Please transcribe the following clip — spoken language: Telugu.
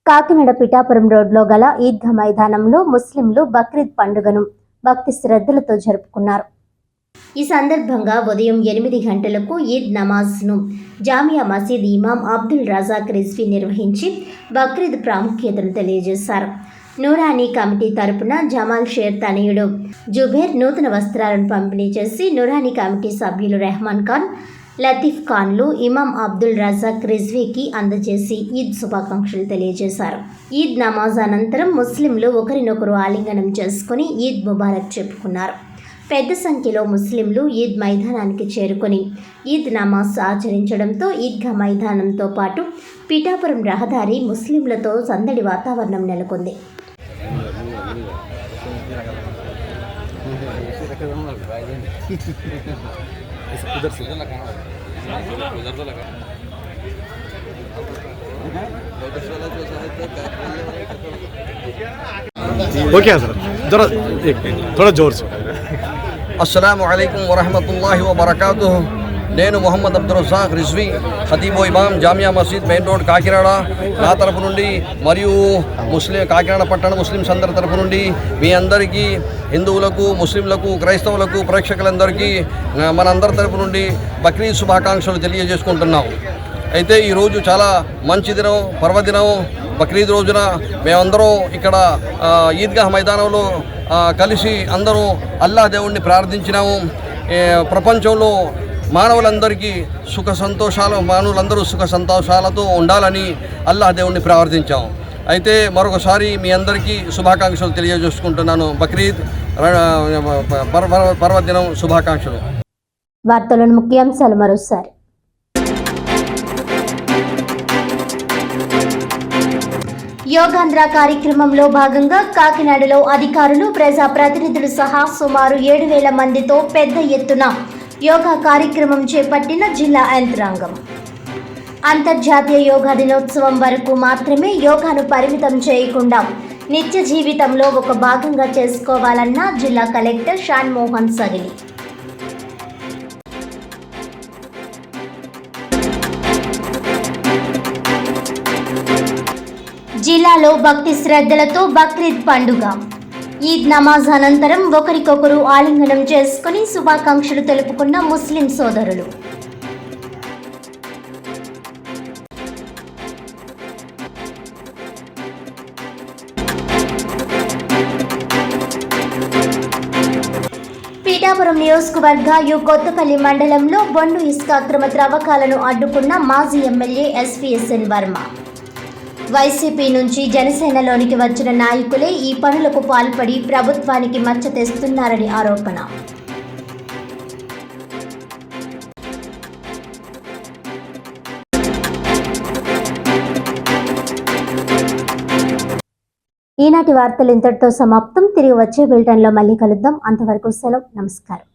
కాకినాడ పిఠాపురం రోడ్లో గల ఈద్గా మైదానంలో ముస్లింలు బక్రీద్ పండుగను భక్తి శ్రద్ధలతో జరుపుకున్నారు. ఈ సందర్భంగా ఉదయం 8 గంటలకు ఈద్ నమాజ్ను జామియా మసీద్ ఇమాం అబ్దుల్ రజాక్ రిజ్వీ నిర్వహించి బక్రీద్ ప్రాముఖ్యతను తెలియజేశారు. నూరానీ కమిటీ తరపున జమాల్ షేర్ తనయుడు జుబేర్ నూతన వస్త్రాలను పంపిణీ చేసి నూరానీ కమిటీ సభ్యులు రెహమాన్ ఖాన్, లతీఫ్ ఖాన్లు ఇమాం అబ్దుల్ రజాక్ రిజ్వీకి అందజేసి ఈద్ శుభాకాంక్షలు తెలియజేశారు. ఈద్ నమాజ్ అనంతరం ముస్లింలు ఒకరినొకరు ఆలింగనం చేసుకుని ఈద్ ముబారక్ చెప్పుకున్నారు. పెద్ద సంఖ్యలో ముస్లింలు ఈద్ మైదానానికి చేరుకొని ఈద్ నమాజ్ ఆచరించడంతో ఈద్గా మైదానంతో పాటు పిఠాపురం రహదారి ముస్లింలతో సందడి వాతావరణం నెలకొంది. अस्सलामु अलैकुम वरहमतुल्लाहि वबरकातुहु। నేను మొహమ్మద్ అబ్దుల్ రజాక్ రిజ్వీ ఖతీబు ఇమాం జామియా మసీద్ మెయిన్ రోడ్ కాకినాడ నా తరపు నుండి మరియు కాకినాడ పట్టణ ముస్లిమ్స్ అందరి తరపు నుండి మీ అందరికీ హిందువులకు, ముస్లింలకు, క్రైస్తవులకు, ప్రేక్షకులందరికీ మనందరి తరపు నుండి బక్రీద్ శుభాకాంక్షలు తెలియజేసుకుంటున్నాం. అయితే ఈరోజు చాలా మంచి దినం, పర్వదినం. బక్రీద్ రోజున మేమందరం ఇక్కడ ఈద్గాహ్ మైదానంలో కలిసి అందరూ అల్లాహ్ దేవుణ్ణి ప్రార్థించినాము. ప్రపంచంలో మానవులందరికీ మానవులందరూ సుఖ సంతోషాలతో ఉండాలని అల్లాహ్ దేవుణ్ణి ప్రార్థించాము. అయితే మరొకసారి మీ అందరికీ శుభాకాంక్షలు తెలియజేసుకుంటున్నాను. బక్రీద్ పర్వదినం శుభాకాంక్షలు. వార్తలను ముఖ్యాంశాలు మరోసారి. యోగాంధ్ర కార్యక్రమంలో భాగంగా కాకినాడలో అధికారులు, ప్రజా ప్రతినిధులు సహా సుమారు 7,000 మందితో పెద్ద ఎత్తున యోగా కార్యక్రమం చేపట్టిన జిల్లా యంత్రాంగం. అంతర్జాతీయ యోగా దినోత్సవం వరకు మాత్రమే యోగాను పరిమితం చేయకుండా నిత్య జీవితంలో ఒక భాగంగా చేసుకోవాలన్న జిల్లా కలెక్టర్ షాన్ మోహన్ సగిలి. జిల్లాలో భక్తి శ్రద్ధలతో బక్రీద్ పండుగ. ఈద్ నమాజ్ అనంతరం ఒకరికొకరు ఆలింగనం చేసుకుని శుభాకాంక్షలు తెలుపుకున్న ముస్లిం సోదరులు. పిఠాపురం నియోజకవర్గ కొత్తపల్లి మండలంలో బొండు ఇసుక అక్రమ త్రవ్వకాలను అడ్డుకున్న మాజీ ఎమ్మెల్యే ఎస్వీఎస్ఎన్ వర్మ. వైసీపీ నుంచి జనసేనలోనికి వచ్చిన నాయకులే ఈ పనులకు పాల్పడి ప్రభుత్వానికి మచ్చ తెస్తున్నారని ఆరోపణ. ఈనాటి వార్తలు ఇంతటితో సమాప్తం. తిరిగి వచ్చే బులెటిన్లో మళ్ళీ కలుద్దాం. అంతవరకు సెలవు. నమస్కారం.